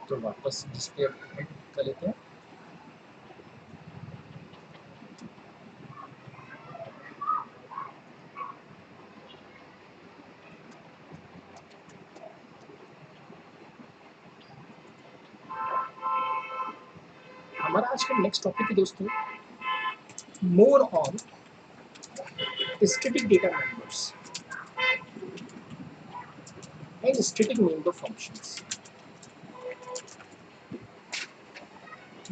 तो वापस display open कर लेते हैं। हमारा आज का नेक्स्ट टॉपिक है दोस्तों, more on static data members and static member functions.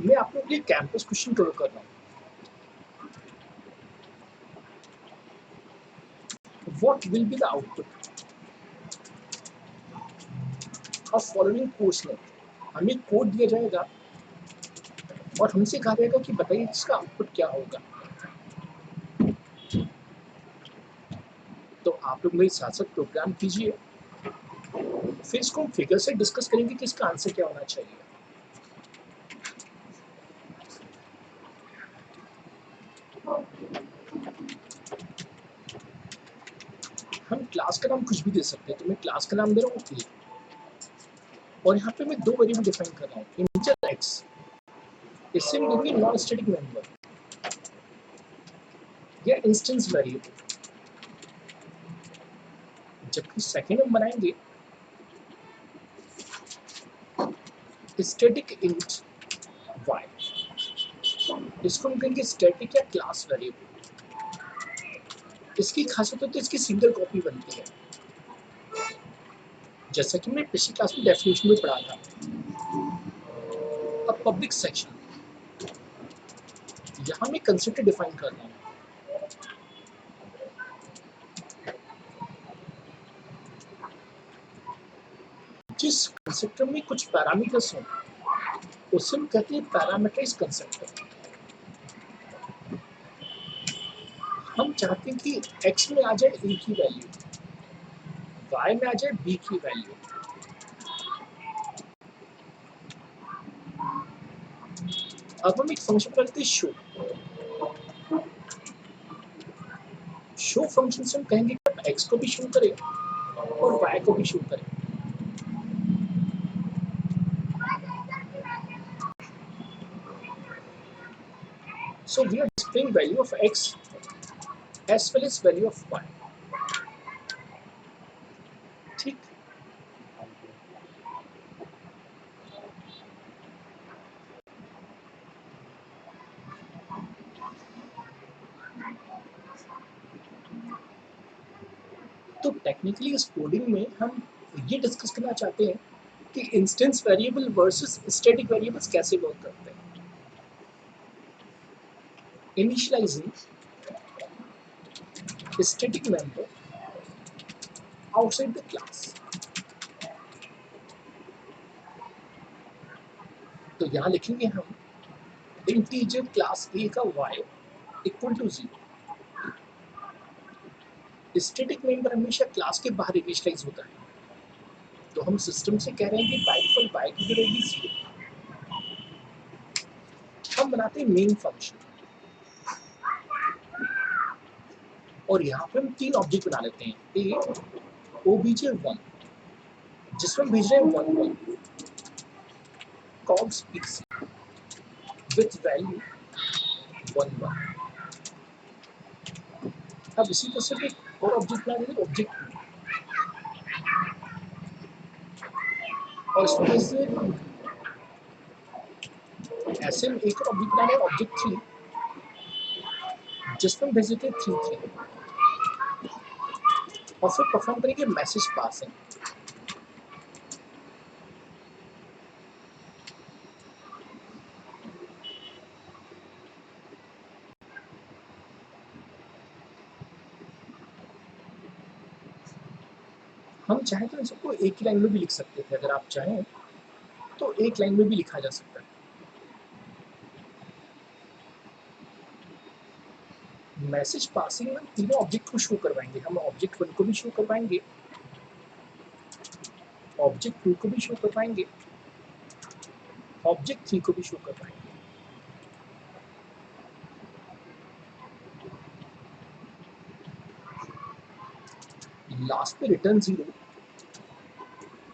मैं आप लोगों के लिए कैंपस क्वेश्चन कवर कर रहा हूँ। What will be the output of following course length? हमें कोड दिया जाएगा और हमसे कहा जाएगा कि बताइए इसका आउटपुट क्या होगा। तो आप लोग मेरे साथ साथ प्रोग्राम कीजिए, फिर इसको हम फिगर से डिस्कस करेंगे कि इसका आंसर क्या होना चाहिए। हम क्लास का नाम कुछ भी दे सकते हैं, तो मैं क्लास का नाम दे रहा हूँ ओके, और यहाँ पे मैं दो वेरिएबल डिफाइन कर रहा हूँ, इंटीजर एक्स, इससे हम देंगे नॉन स्टैटिक मेंबर या इंस्टेंस वेरिएबल, जबकि सेकेंड हम बनाएंगे स्टैटिक इंट वाई, इसको हम कहेंगे स्टैटिक या क्लास वेरिएबल। इसकी खासियत होती है इसकी सिंगल कॉपी बनती है, जैसा कि मैं पिछली क्लास में डेफिनेशन में पढ़ा था। अब पब्लिक सेक्शन, यहाँ मैं कंस्ट्रक्टर डिफाइन कर रहा हूँ। जिस कंस्ट्रक्टर में कुछ पैरामीटर्स हों उसे हम कहते हैं पैरामीटराइज्ड कंस्ट्रक्टर। हम चाहते हैं कि x में आ जाए a की वैल्यू, y में आ जाए b की वैल्यू। अब हम एक फंक्शन करते हैं शो। शो फंक्शन से हम कहेंगे कि x को भी शो करे और y को भी शो करे। So we are displaying value of x as well as value of y. ठीक, तो टेक्निकली इस कोडिंग में हम ये डिस्कस करना चाहते हैं कि instance variable versus static variables कैसे वर्क करते हैं। Initializing static member outside the class। तो यहाँ लिखेंगे हम इंटीजर क्लास a का y equal to 0। Static member हमेशा क्लास के बाहर इनिशियलाइज होता है, तो हम सिस्टम से कह रहे हैं कि बाय डिफॉल्ट y की वैल्यू 0। हम बनाते हैं मेन फंक्शन और यहाँ पे हम तीन ऑब्जेक्ट बना लेते हैं, a obj1 जिसमें भेज रहे हैं 1 1 cogs pc with value 1 1। अब इसी तरह से एक और ऑब्जेक्ट बना देते हैं ऑब्जेक्ट 2, और इसमें से ऐसे में एक और ऑब्जेक्ट बना रहे हैं ऑब्जेक्ट 3 जिसमें भेज देते हैं 3 3 और फिर परफॉर्म करेंगे मैसेज पासिंग। हम चाहें तो इन सबको एक ही लाइन में भी लिख सकते थे, अगर आप चाहें तो एक लाइन में भी लिखा जा सकता है। मैसेज पासिंग में तीनों ऑब्जेक्ट को शो करवाएंगे, हम ऑब्जेक्ट 1 को भी शो करवाएंगे, ऑब्जेक्ट 2 को भी शो करवाएंगे, ऑब्जेक्ट 3 को भी शो करवाएंगे। लास्ट में रिटर्न 0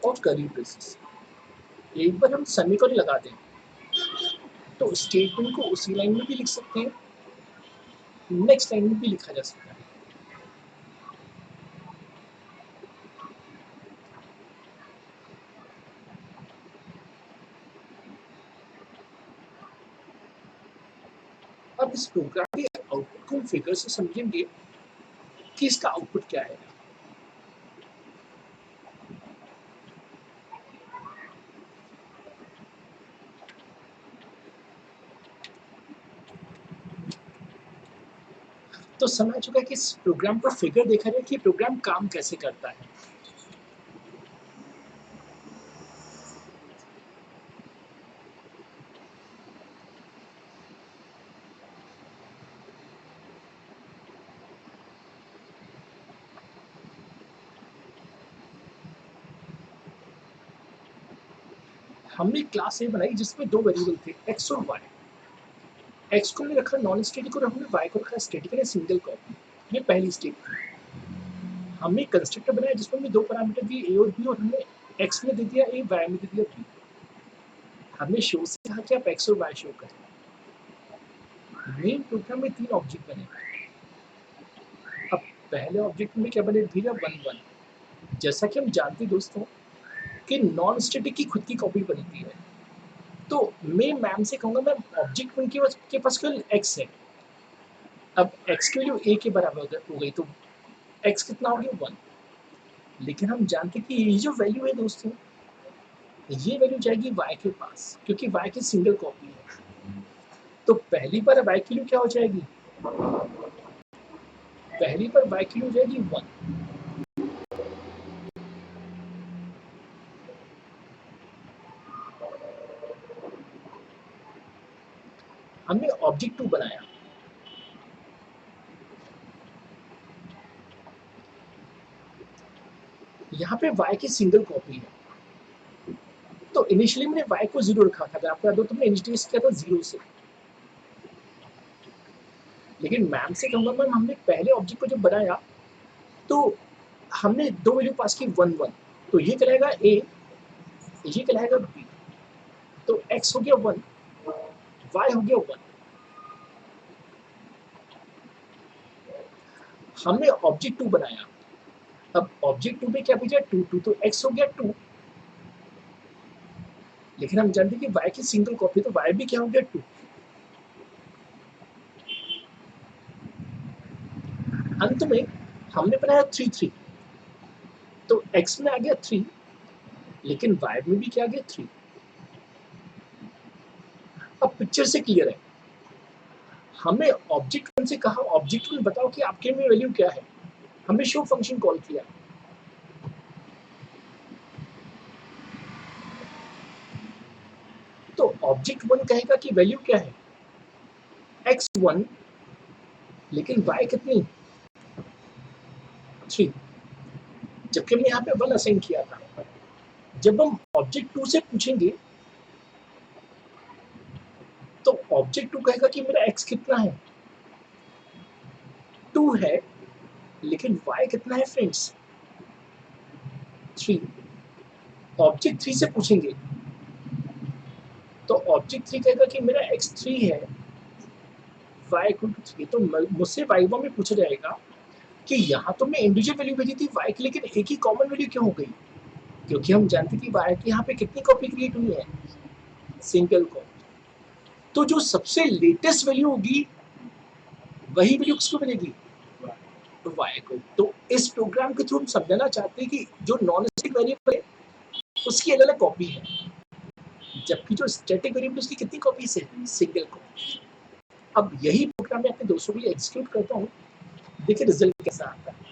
और करी ब्रेसेस। एक बार हम सेमीकोलन लगा दें तो स्टेटमेंट को उसी लाइन में भी लिख सकते हैं, नेक्स्ट लाइन में भी लिखा जा सकता है। अब इस प्रोग्राम के आउटपुट को हम फिगर से समझेंगे कि इसका आउटपुट क्या है। तो समय आ चुका है कि इस प्रोग्राम को फिगर देखा जाए कि प्रोग्राम काम कैसे करता है। हमने क्लास ए बनाई जिसमें दो वेरिएबल थे, एक्स और वाई। एक्स को हमने रखा नॉन स्टैटिक और हमने वाई को रखा स्टैटिक यानी सिंगल कॉपी। ये पहली स्टेप थी। हमने कंस्ट्रक्टर बनाया जिसमें हमने दो पैरामीटर दिए ए और बी, और हमने एक्स में दे दिया ए, वाई में दे दिया बी। हमने शो से कहा कि आप एक्स और वाई शो करें। मेन प्रोग्राम में तीन ऑब्जेक्ट बने। अब पहले ऑब्जेक्ट में क्या बने, भेजा 1 1। जैसा कि हम जानते हैं दोस्तों कि नॉन स्टैटिक की खुद की कॉपी बनती है, तो मैं मैम से कहूँगा मैम ऑब्जेक्ट के पास केवल एक्स है। अब एक्स की वैल्यू ए के बराबर हो गई तो एक्स कितना हो गया 1। लेकिन हम जानते हैं कि ये जो वैल्यू है दोस्तों, ये वैल्यू जाएगी वाई के पास क्योंकि वाई की सिंगल कॉपी है। तो पहली बार वाई की वैल्यू क्या हो जाएगी, पहली बार वाई की वैल्यू जाएगी 1। हमने ऑब्जेक्ट 2 बनाया। यहाँ पे y की सिंगल कॉपी है, तो इनिशियली मैंने y को 0 रखा था। अगर आपको याद हो तो मैंने इनिशियलाइज किया था 0 से। लेकिन मैम से कहूँगा मैम हमने पहले ऑब्जेक्ट को जब बनाया तो हमने दो वैल्यू पास की 1 1, तो ये कहलाएगा a, ये कहलाएगा b। तो x हो गया 1, y हो गया 1। हमने ऑब्जेक्ट 2 बनाया। अब ऑब्जेक्ट 2 में क्या भेजा 2 2, तो x हो गया 2। लेकिन हम जानते हैं कि y की सिंगल कॉपी, तो y भी क्या हो गया 2। अंत में हमने बनाया 3 3, तो x में आ गया 3, लेकिन y में भी क्या आ गया 3। अब पिक्चर से क्लियर है। हमें ऑब्जेक्ट 1 से कहा ऑब्जेक्ट 1 बताओ कि आपके में वैल्यू क्या है। हमने शो फंक्शन कॉल किया। तो ऑब्जेक्ट 1 कहेगा कि वैल्यू क्या है x1, लेकिन y कितनी 3, जबकि हमने यहाँ पे 1 असाइन किया था। जब हम ऑब्जेक्ट 2 से पूछेंगे तो ऑब्जेक्ट 2 कहेगा कि मेरा x कितना है 2 है, लेकिन y कितना है फ्रेंड्स 3। ऑब्जेक्ट 3 से पूछेंगे तो ऑब्जेक्ट 3 कहेगा कि मेरा x 3 है, y इक्वल टू 3। तो मुझसे y1 में पूछा जाएगा कि यहाँ तो मैं इंडिविजुअल वैल्यू भेजी थी y की, लेकिन एक ही कॉमन वैल्यू क्यों हो गई, क्योंकि हम जानते कि y की यहाँ पे कितनी कॉपी क्रिएट हुई है, सिंगल कॉपी। तो जो सबसे लेटेस्ट वैल्यू होगी वही वैल्यू किसको मिलेगी y को। तो इस प्रोग्राम के थ्रू हम समझाना चाहते हैं कि जो नॉन स्टैटिक वेरिएबल है उसकी अलग अलग कॉपी है, जबकि जो स्टैटिक वेरिएबल उसकी कितनी कॉपी है, सिंगल कॉपी। अब यही प्रोग्राम मैं अपने दोस्तों के लिए एग्जीक्यूट करता हूँ, देखिए रिजल्ट कैसा आता है।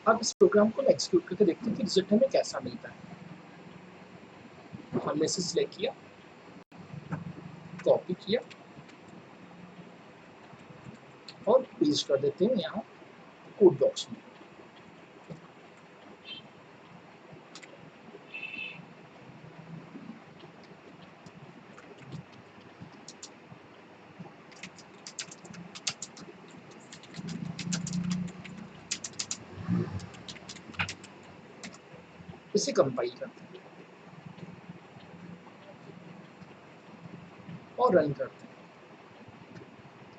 अब इस प्रोग्राम को एग्जीक्यूट करके देखते हैं कि रिजल्ट हमें कैसा मिलता है। हमने इसे सिलेक्ट किया, कॉपी किया और पेस्ट कर देते हैं यहाँ कोड बॉक्स में। इसे कंपाइल करते हैं और रन करते हैं।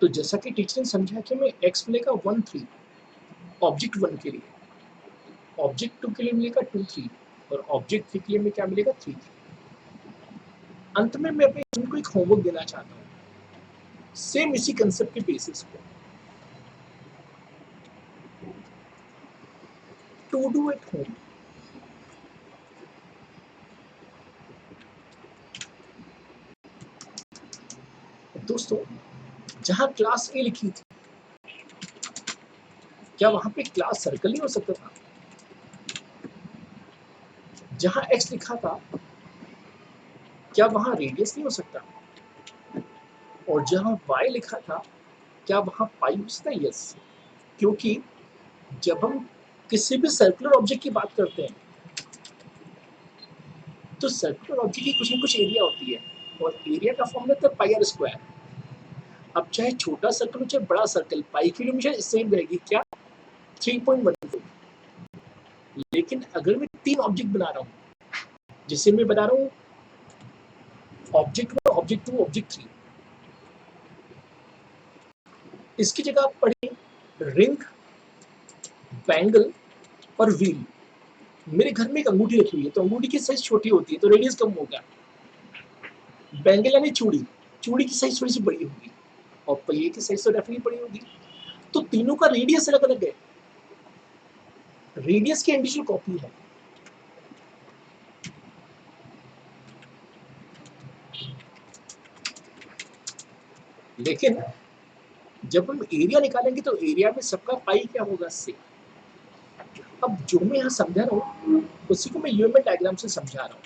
तो जैसा कि टीचर ने समझा कि हमें x मिलेगा 1 3 ऑब्जेक्ट 1 के लिए, ऑब्जेक्ट 2 के लिए मिलेगा 2 3 और ऑब्जेक्ट 3 के लिए क्या मिलेगा 3 3। अंत में मैं अपने स्टूडेंट को एक होमवर्क देना चाहता हूँ सेम इसी कंसेप्ट के बेसिस पे, टू डू एट होम। दोस्तों, जहां क्लास ए लिखी थी, क्या वहां पे क्लास सर्कल नहीं हो सकता था? जहां x लिखा था, क्या वहां रेडियस नहीं हो सकता? और जहां y लिखा था, क्या वहां पाई हो सकता है? यस, क्योंकि जब हम किसी भी सर्कुलर ऑब्जेक्ट की बात करते हैं तो सर्कुलर ऑब्जेक्ट की कुछ ना कुछ एरिया होती है और एरिया का फॉर्मूला था पाई आर स्क्वायर। अब चाहे छोटा सर्कल हो चाहे बड़ा सर्कल, पाई की वैल्यू हमेशा सेम रहेगी, क्या? 3.14। लेकिन अगर मैं 3 ऑब्जेक्ट बना रहा हूँ, जिसे मैं बना रहा हूँ ऑब्जेक्ट 1, ऑब्जेक्ट 2, ऑब्जेक्ट 3, इसकी जगह आप पढ़िए रिंग, बैंगल और व्हील। मेरे घर में एक अंगूठी रखी हुई है, तो अंगूठी की साइज छोटी होती है तो रेडियस कम होगा। बैंगल यानी चूड़ी, चूड़ी की साइज थोड़ी सी बड़ी होगी और पहिए की साइज तो डेफिनेटली बड़ी होगी। तो तीनों का रेडियस अलग अलग है, रेडियस की इंडिविजुअल कॉपी है। लेकिन जब हम एरिया निकालेंगे तो एरिया में सबका पाई क्या होगा? से। अब जो मैं यहाँ समझा रहा हूँ उसी को मैं यूएमएल डायग्राम से समझा रहा हूँ,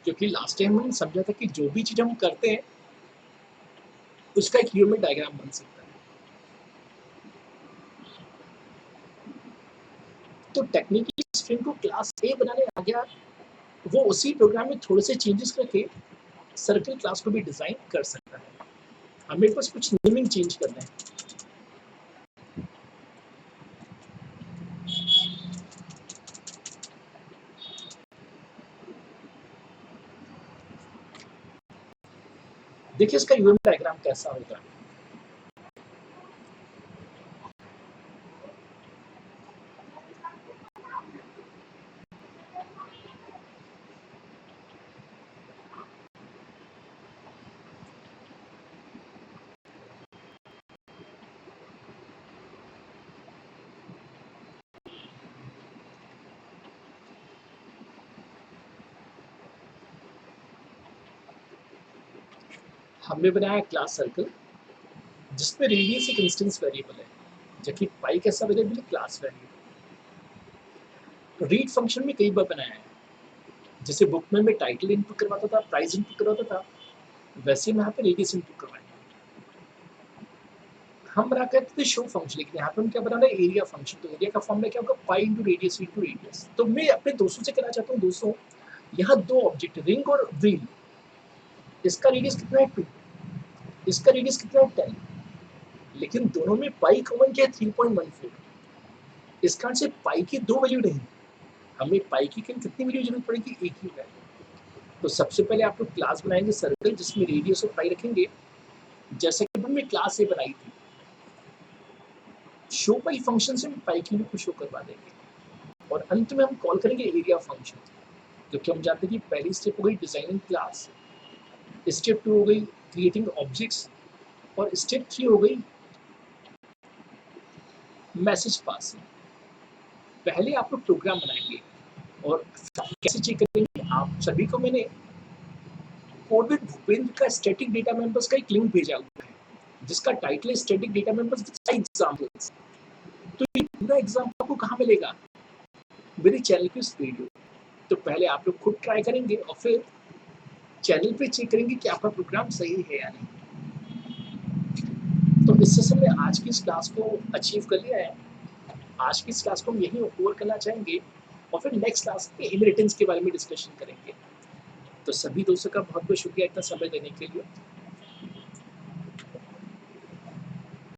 क्योंकि लास्ट टाइम हमने समझा था कि जो भी चीज हम करते हैं उसका एक यूएमएल डायग्राम बन सकता है। तो टेक्निकली स्ट्रिंग को क्लास ए बनाने आ गया, वो उसी प्रोग्राम में थोड़े से चेंजेस करके सर्कल क्लास को भी डिजाइन कर सकता है। हमें बस कुछ नेमिंग चेंज करना है। देखिए इसका यूएमएल डायग्राम कैसा होगा। हमने बनाया क्लास सर्कल जिसमें रेडियस एक इंस्टेंस वेरिएबल है, जबकि पाई कैसा वेरिएबल है? Class variable. रीड फंक्शन में कई बार बनाया है, जैसे बुक में मैं टाइटल इनपुट करवाता था, प्राइस इनपुट करवाता था, वैसे मैं यहाँ पे रेडियस इनपुट करवाएंगे। हम बना करते थे शो फंक्शन, लेकिन यहाँ पे हम क्या बना रहे हैं? Area function. तो एरिया का फॉर्मूला क्या होगा? Pi into radius. तो मैं अपने दोस्तों से कहना चाहता हूँ, दोस्तों यहाँ दो ऑब्जेक्ट रिंग और व्हील, इसका रेडियस कितना है? 2, इसका रेडियस कितना है? 10, लेकिन दोनों में पाई कॉमन क्या है? 3.14। इसका से पाई की दो वैल्यू नहीं, हमें पाई की कितनी वैल्यू जरूरत पड़ेगी? एक ही वैल्यू। तो सबसे पहले आप लोग क्लास बनाएंगे सर्कल जिसमें रेडियस और पाई रखेंगे, जैसे कि हमने क्लास ए बनाई थी। शो पाई फंक्शन से हम पाई की वैल्यू को शो करवा देंगे और अंत में हम कॉल करेंगे एरिया फंक्शन, क्योंकि हम जानते हैं कि पहली स्टेप हो गई डिजाइनिंग क्लास, स्टेप 2 हो गई क्रिएटिंग ऑब्जेक्ट्स और स्टेप 3 हो गई मैसेज पासिंग। पहले आप लोग प्रोग्राम बनाएंगे और कैसे चेक करेंगे? आप सभी को मैंने कोड विद भूपेंद्र का स्टैटिक डेटा मेंबर्स का एक लिंक भेजा हुआ है, जिसका टाइटल है static data members with examples. तो ये पूरा एग्जाम आपको कहाँ मिलेगा? मेरे चैनल पे इस वीडियो। तो पहले आप लोग खुद ट्राई करेंगे और फिर चैनल पे चेक करेंगे कि आपका प्रोग्राम सही है या नहीं। तो इससे हमने आज की इस क्लास को अचीव कर लिया है। आज की इस क्लास को हम यहीं ओवर करना चाहेंगे और फिर नेक्स्ट क्लास में इनहेरिटेंस के बारे में डिस्कशन करेंगे। तो सभी दोस्तों का बहुत बहुत शुक्रिया इतना समय देने के लिए।